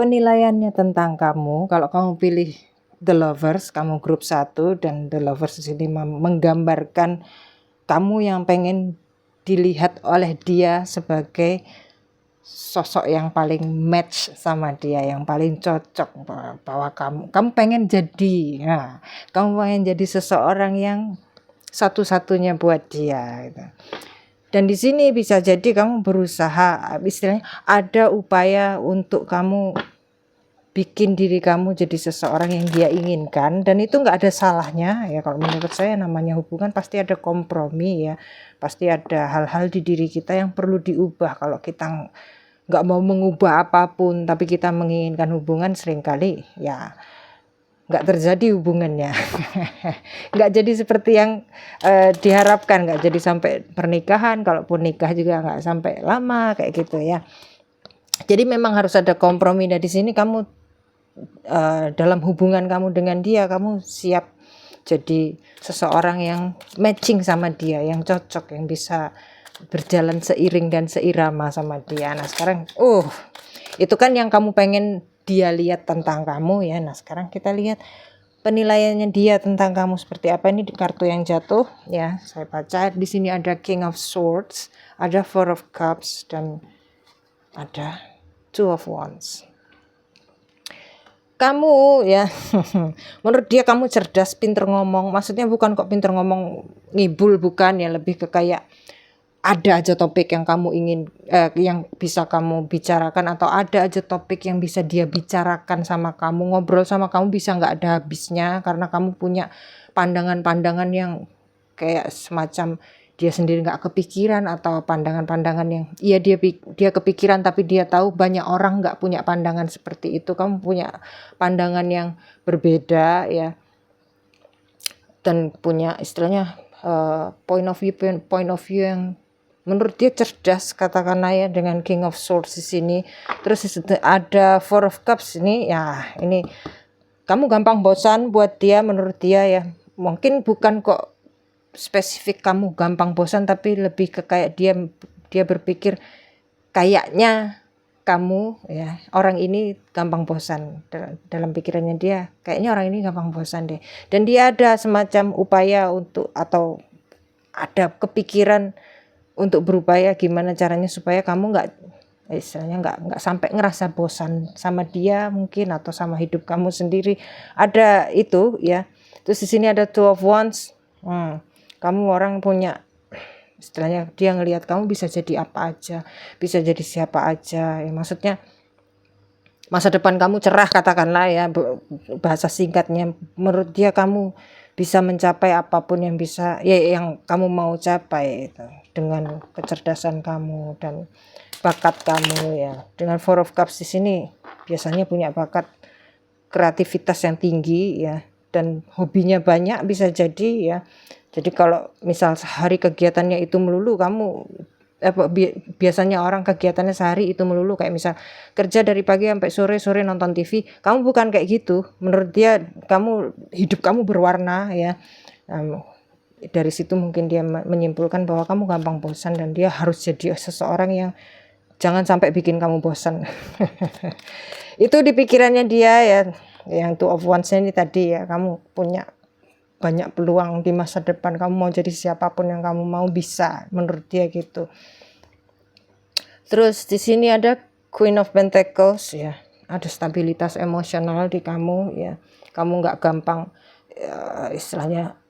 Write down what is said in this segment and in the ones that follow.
penilaiannya tentang kamu, kalau kamu pilih The Lovers, kamu grup 1, dan The Lovers di sini menggambarkan kamu yang pengen dilihat oleh dia sebagai sosok yang paling match sama dia, yang paling cocok, bahwa kamu pengen jadi, kamu pengen jadi seseorang yang satu-satunya buat dia gitu. Dan di sini bisa jadi kamu berusaha, istilahnya ada upaya untuk kamu bikin diri kamu jadi seseorang yang dia inginkan, dan itu nggak ada salahnya ya. Kalau menurut saya namanya hubungan pasti ada kompromi ya, pasti ada hal-hal di diri kita yang perlu diubah. Kalau kita nggak mau mengubah apapun tapi kita menginginkan hubungan, seringkali ya nggak terjadi hubungannya. Nggak jadi seperti yang diharapkan, nggak jadi sampai pernikahan, kalaupun nikah juga nggak sampai lama kayak gitu ya. Jadi memang harus ada kompromi. Nah di sini kamu dalam hubungan kamu dengan dia, kamu siap jadi seseorang yang matching sama dia, yang cocok, yang bisa berjalan seiring dan seirama sama dia. Nah sekarang itu kan yang kamu pengen dia lihat tentang kamu ya. Nah sekarang kita lihat penilaiannya dia tentang kamu seperti apa. Ini di kartu yang jatuh ya, saya baca di sini ada King of Swords, ada Four of Cups, dan ada Two of Wands. Kamu ya menurut dia kamu cerdas, pinter ngomong. Maksudnya bukan kok pinter ngomong ngibul, bukan ya, lebih ke kayak ada aja topik yang kamu ingin yang bisa kamu bicarakan, atau ada aja topik yang bisa dia bicarakan sama kamu, ngobrol sama kamu bisa nggak ada habisnya, karena kamu punya pandangan-pandangan yang kayak semacam dia sendiri nggak kepikiran, atau pandangan-pandangan yang dia kepikiran tapi dia tahu banyak orang nggak punya pandangan seperti itu. Kamu punya pandangan yang berbeda ya, dan punya istilahnya point of view yang menurut dia cerdas, katakanlah ya, dengan King of Swords di sini. Terus ada Four of Cups ini ya, ini kamu gampang bosan buat dia menurut dia ya. Mungkin bukan kok spesifik kamu gampang bosan, tapi lebih ke kayak dia berpikir kayaknya kamu ya, orang ini gampang bosan. Dalam pikirannya dia kayaknya orang ini gampang bosan deh, dan dia ada semacam upaya untuk, atau ada kepikiran untuk berupaya gimana caranya supaya kamu istilahnya nggak sampai ngerasa bosan sama dia mungkin, atau sama hidup kamu sendiri. Ada itu ya. Terus di sini ada Two of Wands. Kamu orang punya, istilahnya dia ngelihat kamu bisa jadi apa aja, bisa jadi siapa aja ya. Maksudnya masa depan kamu cerah, katakanlah ya, bahasa singkatnya. Menurut dia kamu bisa mencapai apapun yang bisa ya, yang kamu mau capai itu, dengan kecerdasan kamu dan bakat kamu ya. Dengan Four of Cups di sini biasanya punya bakat kreativitas yang tinggi ya, dan hobinya banyak bisa jadi ya. Jadi kalau misal sehari kegiatannya itu melulu, kamu biasanya orang kegiatannya sehari itu melulu, kayak misal kerja dari pagi sampai sore nonton TV, kamu bukan kayak gitu. Menurut dia hidup kamu berwarna ya. Dari situ mungkin dia menyimpulkan bahwa kamu gampang bosan, dan dia harus jadi seseorang yang jangan sampai bikin kamu bosan. Itu di pikirannya dia ya. Yang Two of Wands ini tadi ya, kamu punya banyak peluang di masa depan, kamu mau jadi siapapun yang kamu mau bisa, menurut dia gitu. Terus di sini ada Queen of Pentacles ya, ada stabilitas emosional di kamu ya. Kamu nggak gampang istilahnya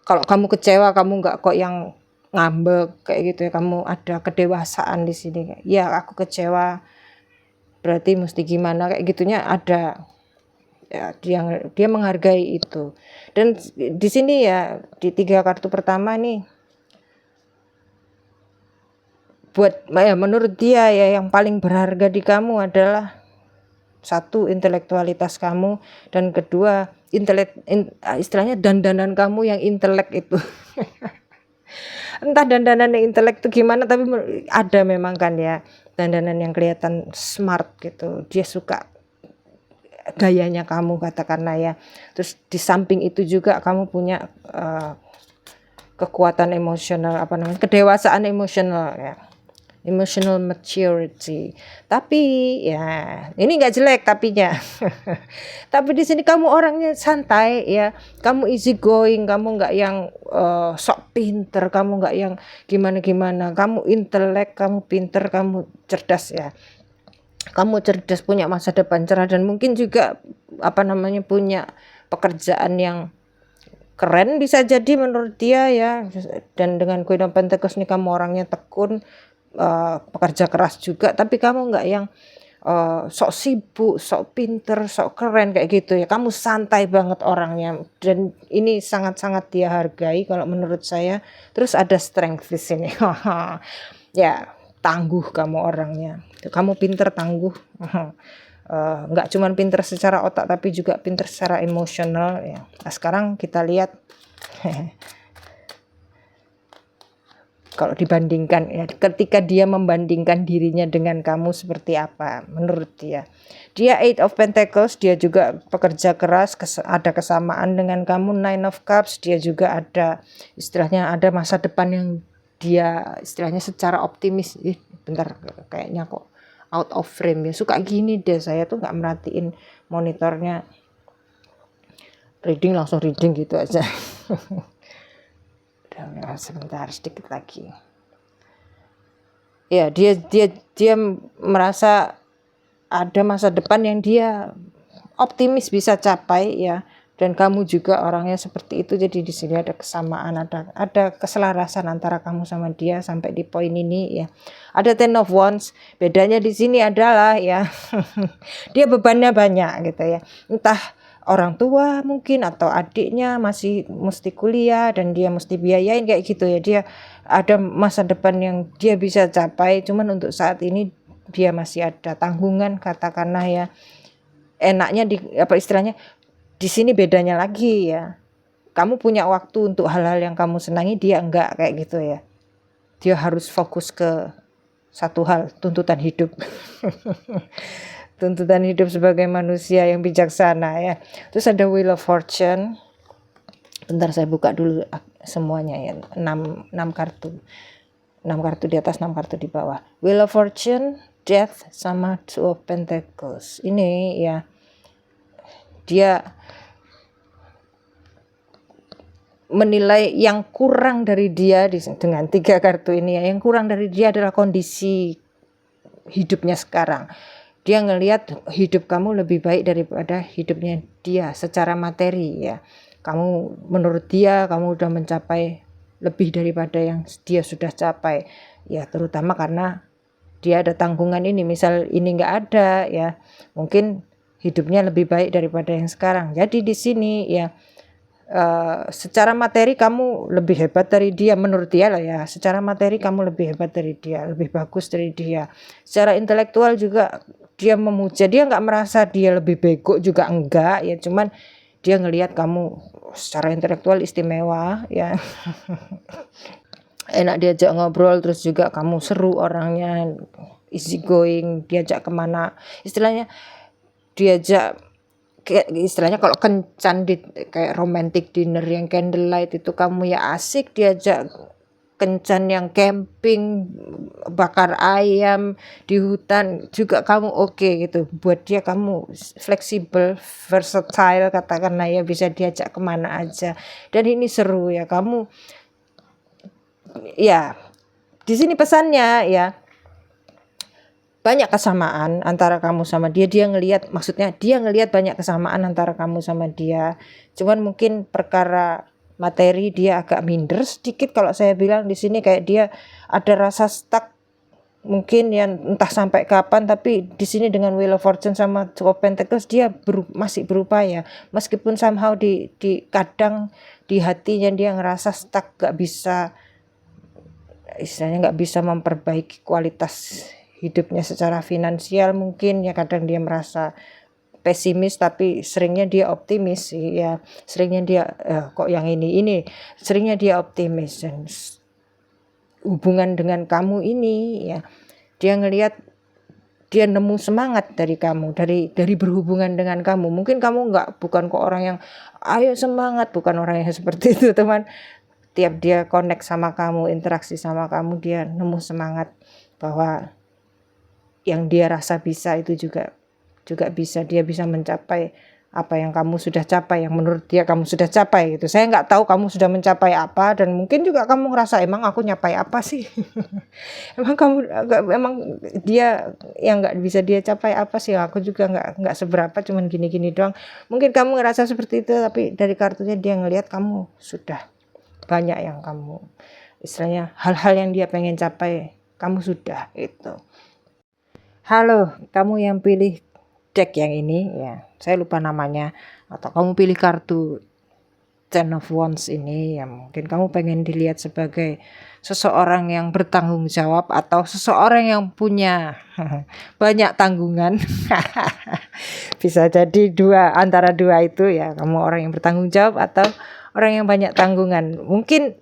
kalau kamu kecewa, kamu nggak kok yang ngambek kayak gitu ya. Kamu ada kedewasaan di sini ya. Aku kecewa berarti mesti gimana kayak gitunya ada ya, dia menghargai itu. Dan di sini ya, di 3 kartu pertama nih, menurut dia ya, yang paling berharga di kamu adalah satu, intelektualitas kamu, dan kedua istilahnya dandanan kamu yang intelek itu. Entah dandanan yang intelek itu gimana, tapi ada memang kan ya dandanan yang kelihatan smart gitu. Dia suka gayanya kamu, katakanlah ya. Terus di samping itu juga kamu punya kekuatan emosional, kedewasaan emosional ya. emotional maturity. Tapi ya ini nggak jelek tapinya. Tapi di sini kamu orangnya santai ya, kamu easy going, kamu nggak yang sok pinter, kamu nggak yang gimana-gimana, kamu intelek, kamu pinter, kamu cerdas ya. Kamu cerdas, punya masa depan cerah, dan mungkin juga punya pekerjaan yang keren bisa jadi menurut dia ya. Dan dengan Queen of Pentacles nih, kamu orangnya tekun, pekerja keras juga, tapi kamu nggak yang sok sibuk, sok pinter, sok keren kayak gitu ya. Kamu santai banget orangnya, dan ini sangat-sangat dia hargai kalau menurut saya. Terus ada strength di sini. Ya, tangguh kamu orangnya. Kamu pinter, tangguh. Nggak cuman pinter secara otak, tapi juga pinter secara emosional ya. Nah, sekarang kita lihat kalau dibandingkan ya, ketika dia membandingkan dirinya dengan kamu seperti apa menurut dia. Dia Eight of Pentacles, dia juga pekerja keras, ada kesamaan dengan kamu. Nine of Cups, dia juga ada istilahnya ada masa depan yang dia istilahnya secara optimis. Bentar, kayaknya kok out of frame ya, suka gini deh saya tuh, nggak merhatiin monitornya, reading langsung reading gitu aja. Sebentar, sedikit lagi ya. Dia merasa ada masa depan yang dia optimis bisa capai ya, dan kamu juga orangnya seperti itu. Jadi di sini ada kesamaan, ada keselarasan antara kamu sama dia sampai di poin ini ya. Ada Ten of Wands, bedanya di sini adalah ya dia bebannya banyak gitu ya, entah orang tua mungkin atau adiknya masih mesti kuliah dan dia mesti biayain kayak gitu ya. Dia ada masa depan yang dia bisa capai, cuman untuk saat ini dia masih ada tanggungan, katakanlah ya. Enaknya istilahnya di sini bedanya lagi ya, kamu punya waktu untuk hal-hal yang kamu senangi, dia enggak kayak gitu ya. Dia harus fokus ke satu hal, tuntutan hidup. Tuntutan hidup sebagai manusia yang bijaksana ya. Terus ada Wheel of Fortune. Bentar saya buka dulu semuanya ya. 6 kartu. 6 kartu di atas, 6 kartu di bawah. Wheel of Fortune, Death, sama Two of Pentacles. Ini ya, dia menilai yang kurang dari dia dengan 3 kartu ini ya. Yang kurang dari dia adalah kondisi hidupnya sekarang. Dia ngelihat hidup kamu lebih baik daripada hidupnya dia secara materi ya. Kamu menurut dia kamu udah mencapai lebih daripada yang dia sudah capai ya, terutama karena dia ada tanggungan ini. Misal ini nggak ada ya, mungkin hidupnya lebih baik daripada yang sekarang. Jadi di sini ya, secara materi kamu lebih hebat dari dia menurut dia lah ya. Secara materi kamu lebih hebat dari dia, lebih bagus dari dia. Secara intelektual juga dia memuja, dia nggak merasa dia lebih bego juga, enggak ya, cuman dia ngelihat kamu secara intelektual istimewa ya. Enak diajak ngobrol, terus juga kamu seru orangnya, easy going, diajak kemana istilahnya, diajak istilahnya kalau kencan di kayak romantic dinner yang candlelight itu kamu ya asik. Diajak kencan yang camping, bakar ayam di hutan juga kamu oke gitu. Buat dia kamu fleksibel, versatile katakanlah ya, bisa diajak kemana aja. Dan ini seru ya, kamu ya di sini pesannya ya, banyak kesamaan antara kamu sama dia. Dia ngelihat banyak kesamaan antara kamu sama dia. Cuman mungkin perkara materi dia agak minder sedikit kalau saya bilang di sini, kayak dia ada rasa stuck mungkin yang entah sampai kapan. Tapi di sini dengan Wheel of Fortune sama Two of Pentacles dia masih berupaya, meskipun somehow di kadang di hatinya dia ngerasa stuck, gak bisa istilahnya gak bisa memperbaiki kualitas hidupnya secara finansial mungkin ya. Kadang dia merasa pesimis, tapi seringnya dia optimis ya. Seringnya dia kok yang ini seringnya dia optimis. Dan hubungan dengan kamu ini ya, dia ngelihat dia nemu semangat dari kamu, dari berhubungan dengan kamu. Mungkin kamu bukan kok orang yang ayo semangat, bukan orang yang seperti itu teman. Tiap dia connect sama kamu, interaksi sama kamu, dia nemu semangat. bahwa yang dia rasa bisa itu juga bisa, dia bisa mencapai apa yang kamu sudah capai, yang menurut dia kamu sudah capai gitu. Saya nggak tahu kamu sudah mencapai apa, dan mungkin juga kamu ngerasa emang aku nyapai apa sih. emang dia yang nggak bisa dia capai apa sih, aku juga nggak seberapa, cuman gini-gini doang. Mungkin kamu ngerasa seperti itu, tapi dari kartunya dia ngelihat kamu sudah banyak yang kamu, istilahnya hal-hal yang dia pengen capai kamu sudah itu. Halo, kamu yang pilih deck yang ini ya, saya lupa namanya, atau kamu pilih kartu Ten of Wands ini ya, mungkin kamu pengen dilihat sebagai seseorang yang bertanggung jawab atau seseorang yang punya banyak tanggungan. Bisa jadi antara dua itu ya, kamu orang yang bertanggung jawab atau orang yang banyak tanggungan. Mungkin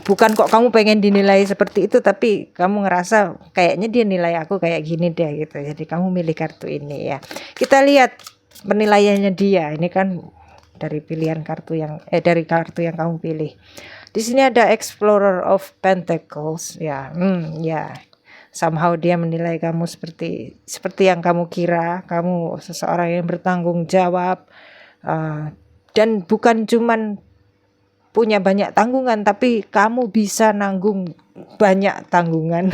bukan kok kamu pengen dinilai seperti itu, tapi kamu ngerasa kayaknya dia nilai aku kayak gini deh gitu. Jadi kamu milih kartu ini ya. Kita lihat penilaiannya dia. Ini kan dari pilihan kartu dari kartu yang kamu pilih. Di sini ada Explorer of Pentacles ya. Ya. Somehow dia menilai kamu seperti yang kamu kira. Kamu seseorang yang bertanggung jawab, dan bukan cuman punya banyak tanggungan, tapi kamu bisa nanggung banyak tanggungan.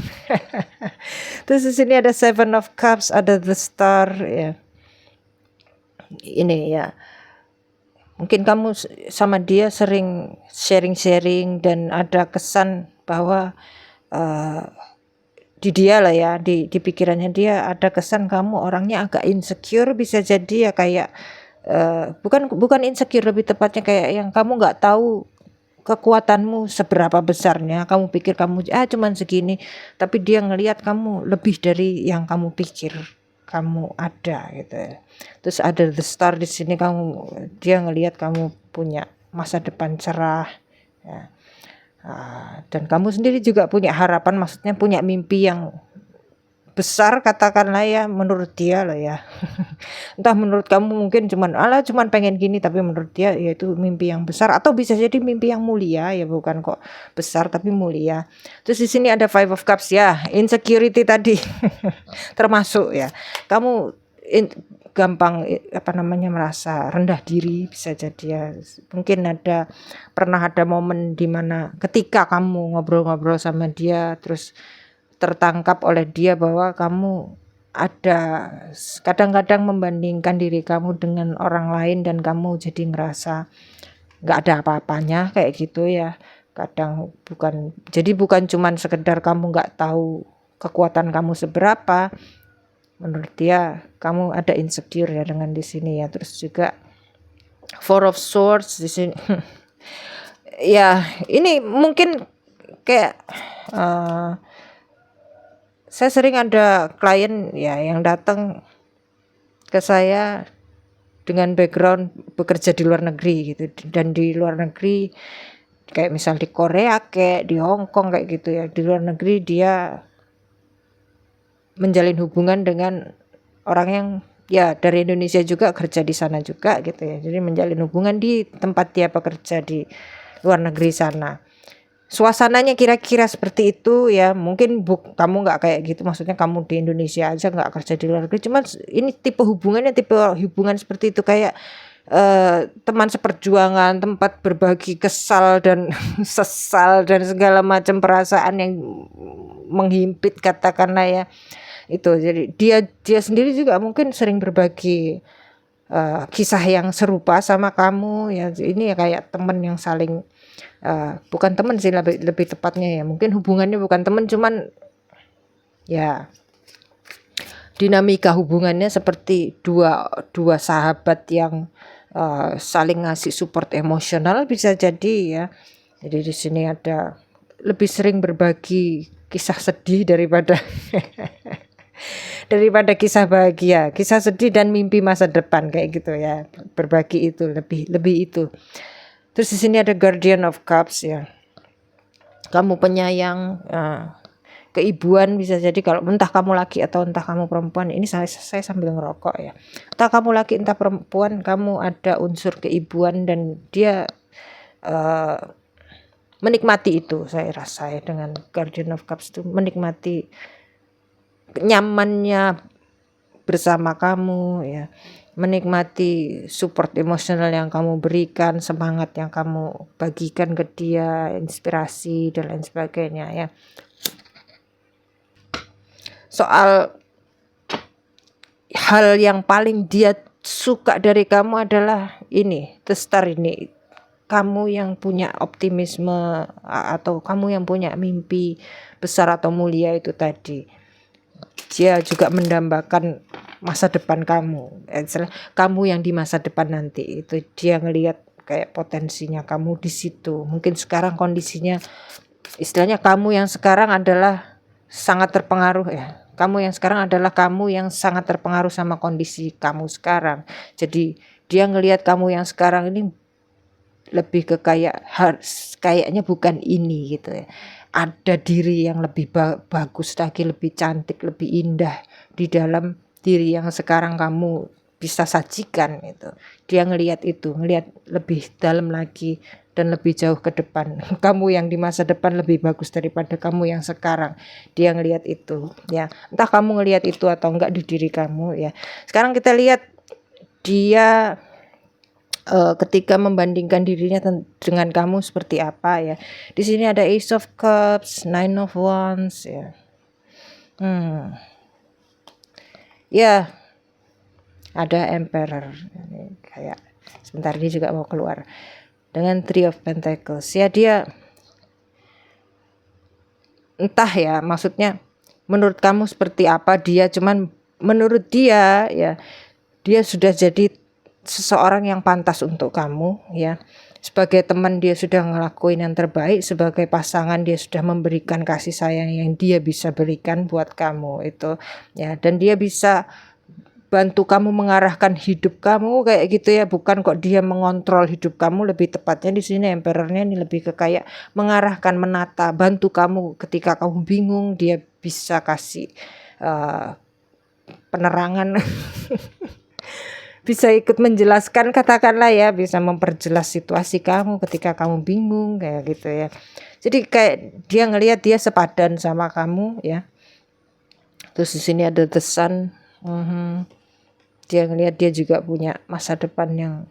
Terus di sini ada Seven of Cups, ada the Star ya. Ini ya. Mungkin kamu sama dia sering sharing dan ada kesan bahwa di dia lah ya, di pikirannya dia ada kesan kamu orangnya agak insecure, bisa jadi ya, kayak bukan insecure, lebih tepatnya kayak yang kamu nggak tahu kekuatanmu seberapa besarnya. Kamu pikir kamu cuman segini, tapi dia ngelihat kamu lebih dari yang kamu pikir kamu ada gitu ya. Terus ada the Star di sini, dia ngelihat kamu punya masa depan cerah ya. Dan kamu sendiri juga punya harapan, maksudnya punya mimpi yang besar, katakanlah ya, menurut dia lah ya. Entah menurut kamu mungkin cuman pengen gini, tapi menurut dia yaitu mimpi yang besar, atau bisa jadi mimpi yang mulia ya, bukan kok besar tapi mulia. Terus di sini ada Five of Cups ya, insecurity tadi termasuk ya. Kamu gampang merasa rendah diri, bisa jadi ya. Mungkin pernah ada momen dimana ketika kamu ngobrol-ngobrol sama dia, terus tertangkap oleh dia bahwa kamu kadang-kadang membandingkan diri kamu dengan orang lain, dan kamu jadi ngerasa nggak ada apa-apanya kayak gitu ya. Bukan cuman sekedar kamu nggak tahu kekuatan kamu seberapa, menurut dia kamu ada insecure ya dengan di sini ya. Terus juga Four of Swords di sini. Ya, ini mungkin kayak saya sering ada klien ya yang datang ke saya dengan background bekerja di luar negeri gitu, dan di luar negeri kayak misal di Korea, kayak di Hong Kong kayak gitu ya. Di luar negeri dia menjalin hubungan dengan orang yang ya dari Indonesia juga, kerja di sana juga gitu ya. Jadi menjalin hubungan di tempat dia bekerja di luar negeri sana. Suasananya kira-kira seperti itu ya. Mungkin kamu nggak kayak gitu, maksudnya kamu di Indonesia aja nggak kerja di luar negeri. Cuman ini tipe hubungan seperti itu, kayak teman seperjuangan, tempat berbagi kesal dan sesal dan segala macam perasaan yang menghimpit, katakanlah ya. Itu jadi dia sendiri juga mungkin sering berbagi kisah yang serupa sama kamu ya. Ini ya kayak teman yang saling bukan teman sih, lebih tepatnya ya, mungkin hubungannya bukan teman, cuman ya dinamika hubungannya seperti dua sahabat yang saling ngasih support emosional, bisa jadi ya. Jadi di sini ada lebih sering berbagi kisah sedih daripada kisah bahagia, kisah sedih dan mimpi masa depan kayak gitu ya. Berbagi itu lebih itu. Terus di sini ada Guardian of Cups ya. Kamu penyayang, keibuan, bisa jadi kalau entah kamu laki atau entah kamu perempuan. Ini saya sambil ngerokok ya. Entah kamu laki entah perempuan, kamu ada unsur keibuan, dan dia menikmati itu, saya rasa ya, dengan Guardian of Cups itu menikmati nyamannya bersama kamu ya, menikmati support emosional yang kamu berikan, semangat yang kamu bagikan ke dia, inspirasi dan lain sebagainya ya. Soal hal yang paling dia suka dari kamu adalah ini, the star ini. Kamu yang punya optimisme atau kamu yang punya mimpi besar atau mulia itu tadi. Dia juga mendambakan masa depan kamu. Kamu yang di masa depan nanti itu dia ngelihat kayak potensinya kamu di situ. Mungkin sekarang kondisinya, istilahnya kamu yang sekarang adalah sangat terpengaruh ya. Kamu yang sekarang adalah kamu yang sangat terpengaruh sama kondisi kamu sekarang. Jadi dia ngelihat kamu yang sekarang ini lebih ke kayaknya bukan ini gitu ya. Ada diri yang lebih bagus lagi, lebih cantik, lebih indah di dalam diri yang sekarang kamu bisa sajikan gitu. Dia ngelihat itu, ngelihat lebih dalam lagi dan lebih jauh ke depan. Kamu yang di masa depan lebih bagus daripada kamu yang sekarang. Dia ngelihat itu ya. Entah kamu ngelihat itu atau enggak di diri kamu ya. Sekarang kita lihat dia ketika membandingkan dirinya dengan kamu seperti apa ya. Di sini ada Ace of Cups, Nine of Wands ya. Ya, ada Emperor. Ini kayak sebentar ini juga mau keluar. Dengan Three of Pentacles. Ya dia entah ya, maksudnya menurut kamu seperti apa dia, cuman menurut dia ya, dia sudah jadi seseorang yang pantas untuk kamu ya. Sebagai teman dia sudah ngelakuin yang terbaik, sebagai pasangan dia sudah memberikan kasih sayang yang dia bisa berikan buat kamu itu ya, dan dia bisa bantu kamu mengarahkan hidup kamu kayak gitu ya, bukan kok dia mengontrol hidup kamu. Lebih tepatnya di sini Emperornya ini lebih ke kayak mengarahkan, menata, bantu kamu ketika kamu bingung, dia bisa kasih penerangan bisa ikut menjelaskan, katakanlah ya, bisa memperjelas situasi kamu ketika kamu bingung kayak gitu ya. Jadi kayak dia ngelihat dia sepadan sama kamu ya. Terus di sini ada The Sun. Dia ngelihat dia juga punya masa depan yang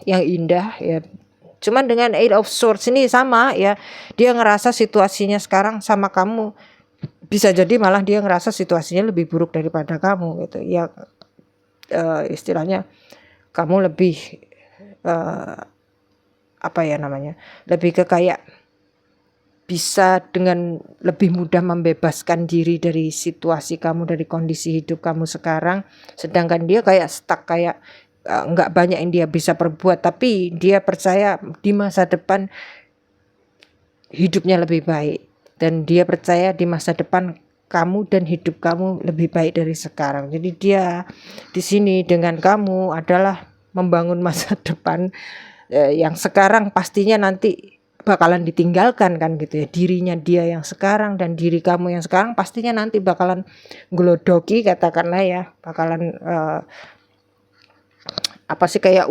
indah ya. Cuman dengan Eight of Swords ini sama ya. Dia ngerasa situasinya sekarang sama kamu, bisa jadi malah dia ngerasa situasinya lebih buruk daripada kamu gitu ya. Istilahnya kamu lebih lebih ke kayak bisa dengan lebih mudah membebaskan diri dari situasi kamu, dari kondisi hidup kamu sekarang. Sedangkan dia kayak stuck, kayak nggak banyak yang dia bisa perbuat, tapi dia percaya di masa depan hidupnya lebih baik, dan dia percaya di masa depan kamu dan hidup kamu lebih baik dari sekarang. Jadi dia di sini dengan kamu adalah membangun masa depan yang sekarang pastinya nanti bakalan ditinggalkan kan gitu ya. Dirinya dia yang sekarang dan diri kamu yang sekarang pastinya nanti bakalan glodoki, katakanlah ya, bakalan kayak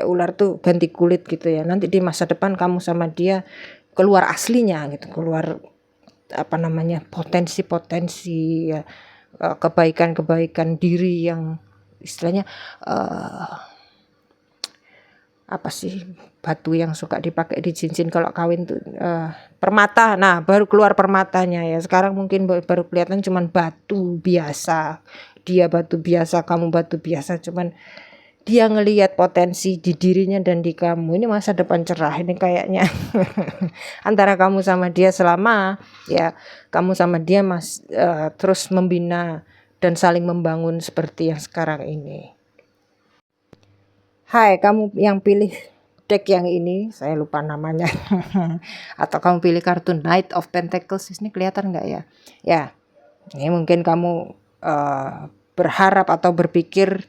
ular tuh ganti kulit gitu ya. Nanti di masa depan kamu sama dia keluar aslinya gitu, keluar potensi-potensi ya, kebaikan-kebaikan diri yang istilahnya batu yang suka dipakai di cincin kalau kawin tuh permata. Nah, baru keluar permatanya ya. Sekarang mungkin baru kelihatan cuman batu biasa. Dia batu biasa, kamu batu biasa, cuman dia ngelihat potensi di dirinya dan di kamu. Ini masa depan cerah ini kayaknya. Antara kamu sama dia, selama ya kamu sama dia terus membina dan saling membangun seperti yang sekarang ini. Hai, kamu yang pilih deck yang ini, saya lupa namanya. Atau kamu pilih kartu Knight of Pentacles, ini kelihatan nggak ya? Ya, ini mungkin kamu berharap atau berpikir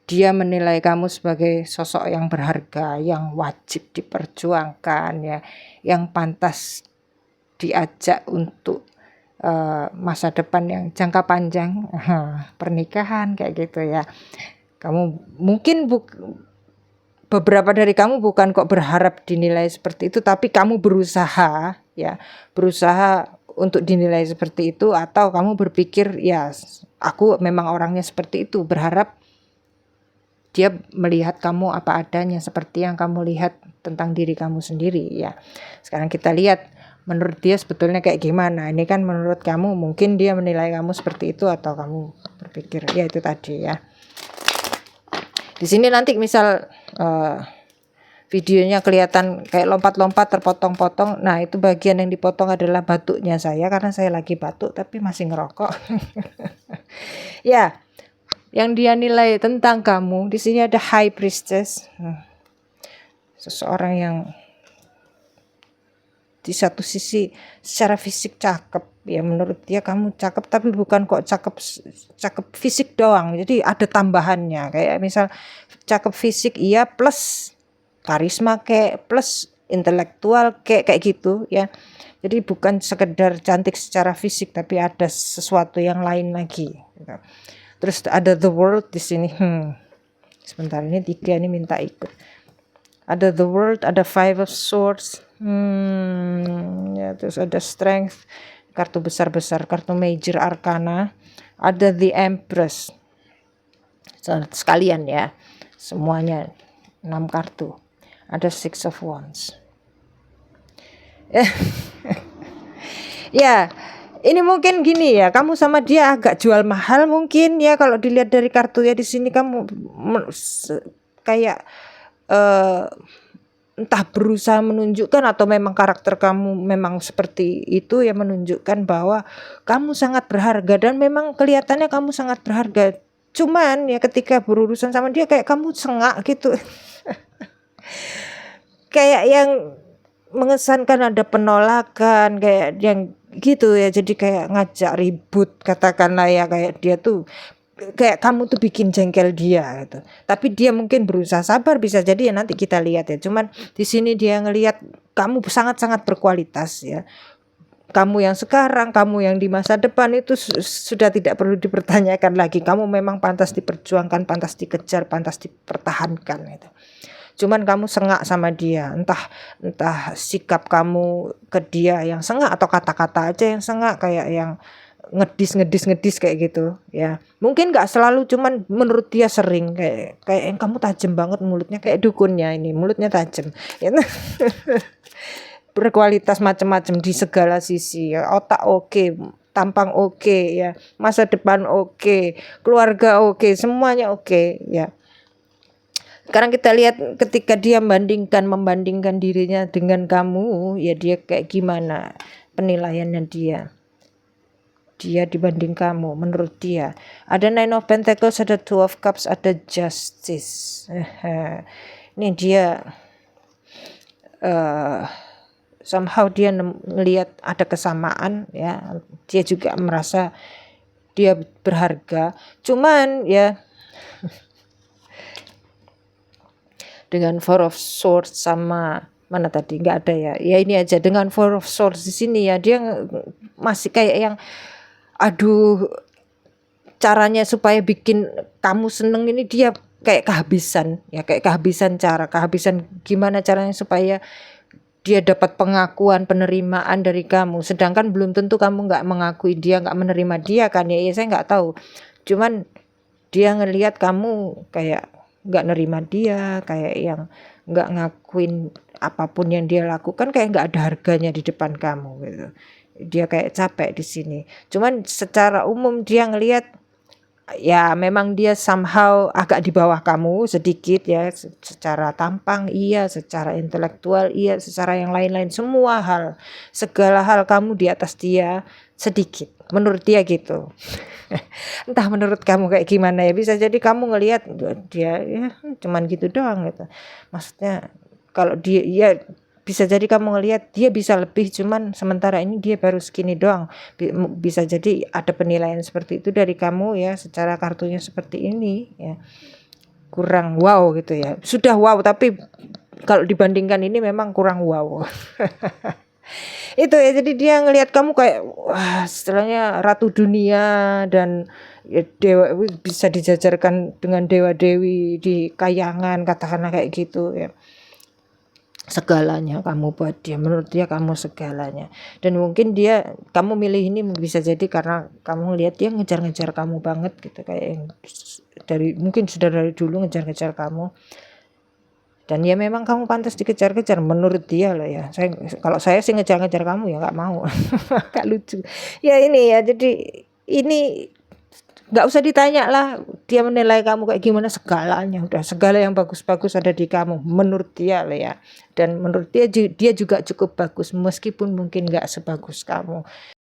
dia menilai kamu sebagai sosok yang berharga, yang wajib diperjuangkan ya, yang pantas diajak untuk masa depan yang jangka panjang, pernikahan kayak gitu ya. Kamu mungkin beberapa dari kamu bukan kok berharap dinilai seperti itu, tapi kamu berusaha ya, berusaha untuk dinilai seperti itu, atau kamu berpikir ya aku memang orangnya seperti itu, berharap dia melihat kamu apa adanya seperti yang kamu lihat tentang diri kamu sendiri ya. Sekarang kita lihat menurut dia sebetulnya kayak gimana. Ini kan menurut kamu, mungkin dia menilai kamu seperti itu, atau kamu berpikir ya itu tadi ya. Di sini nanti misal videonya kelihatan kayak lompat-lompat terpotong-potong. Nah, itu bagian yang dipotong adalah batuknya saya, karena saya lagi batuk tapi masih ngerokok. Ya, yang dia nilai tentang kamu di sini ada High Priestess, seseorang yang di satu sisi secara fisik cakep ya, menurut dia kamu cakep, tapi bukan kok cakep fisik doang, jadi ada tambahannya, kayak misal cakep fisik iya plus karisma kayak plus intelektual kayak gitu ya. Jadi bukan sekedar cantik secara fisik, tapi ada sesuatu yang lain lagi gitu. Terus ada the world di sini. Sebentar, ini 3 ini minta ikut. Ada the world, ada 5 of swords. Ya, terus ada strength, kartu besar-besar, kartu major arcana. Ada the empress. Sekalian ya. Semuanya 6 kartu. Ada 6 of wands. Ya, ini mungkin gini ya, kamu sama dia agak jual mahal mungkin ya, kalau dilihat dari kartu ya. Di sini kamu kayak entah berusaha menunjukkan atau memang karakter kamu memang seperti itu ya, menunjukkan bahwa kamu sangat berharga, dan memang kelihatannya kamu sangat berharga. Cuman ya ketika berurusan sama dia kayak kamu sengak gitu. Kayak yang mengesankan ada penolakan, kayak yang gitu ya, jadi kayak ngajak ribut katakanlah ya, kayak dia tuh kayak kamu tuh bikin jengkel dia gitu. Tapi dia mungkin berusaha sabar, bisa jadi ya, nanti kita lihat ya. Cuman di sini dia ngelihat kamu sangat-sangat berkualitas ya. Kamu yang sekarang, kamu yang di masa depan itu sudah tidak perlu dipertanyakan lagi. Kamu memang pantas diperjuangkan, pantas dikejar, pantas dipertahankan gitu. Cuman kamu sengak sama dia, entah sikap kamu ke dia yang sengak, atau kata-kata aja yang sengak, kayak yang ngedis kayak gitu ya. Mungkin nggak selalu, cuman menurut dia sering kayak yang kamu tajam banget mulutnya, kayak dukunnya ini mulutnya tajam ya. Berkualitas macam-macam di segala sisi ya. Otak oke, tampang oke ya, masa depan oke, keluarga oke, semuanya oke ya. Sekarang kita lihat ketika dia membandingkan dirinya dengan kamu ya, dia kayak gimana penilaiannya dia dibanding kamu menurut dia. Ada 9 of Pentacles, ada 2 of Cups, ada Justice. Ini dia somehow dia ngelihat ada kesamaan ya, dia juga merasa dia berharga. Cuman ya dengan 4 of Swords sama mana tadi, nggak ada ya. Ya ini aja dengan 4 of Swords di sini ya, dia masih kayak yang aduh, caranya supaya bikin kamu seneng ini dia kayak kehabisan ya, kayak kehabisan gimana caranya supaya dia dapat pengakuan, penerimaan dari kamu, sedangkan belum tentu kamu nggak mengakui dia, nggak menerima dia kan ya. Saya nggak tahu, cuman dia ngelihat kamu kayak nggak nerima dia, kayak yang nggak ngakuin apapun yang dia lakukan, kayak nggak ada harganya di depan kamu gitu. Dia kayak capek di sini. Cuman secara umum dia ngelihat ya memang dia somehow agak di bawah kamu sedikit ya, secara tampang iya, secara intelektual iya, secara yang lain-lain semua hal, segala hal kamu di atas dia sedikit, menurut dia gitu. Entah menurut kamu kayak gimana ya, bisa jadi kamu ngelihat dia ya cuman gitu doang gitu. Maksudnya kalau dia ya bisa jadi kamu ngelihat dia bisa lebih, cuman sementara ini dia baru segini doang. Bisa jadi ada penilaian seperti itu dari kamu ya, secara kartunya seperti ini ya. Kurang wow gitu ya. Sudah wow tapi kalau dibandingkan ini memang kurang wow. Itu ya, jadi dia ngelihat kamu kayak wah istilahnya ratu dunia dan ya dewa, bisa dijajarkan dengan dewa-dewi di kayangan, katakanlah kayak gitu ya. Segalanya kamu buat dia, menurut dia kamu segalanya. Dan mungkin kamu milih ini bisa jadi karena kamu lihat dia ngejar-ngejar kamu banget gitu, kayak yang mungkin sudah dari dulu ngejar-ngejar kamu. Dan ya memang kamu pantas dikejar-kejar menurut dia loh ya. Kalau saya sih ngejar-ngejar kamu ya nggak mau. Gak lucu. Ya ini ya, jadi ini nggak usah ditanya lah dia menilai kamu kayak gimana, segalanya udah, segala yang bagus-bagus ada di kamu menurut dia loh ya. Dan menurut dia juga cukup bagus meskipun mungkin nggak sebagus kamu.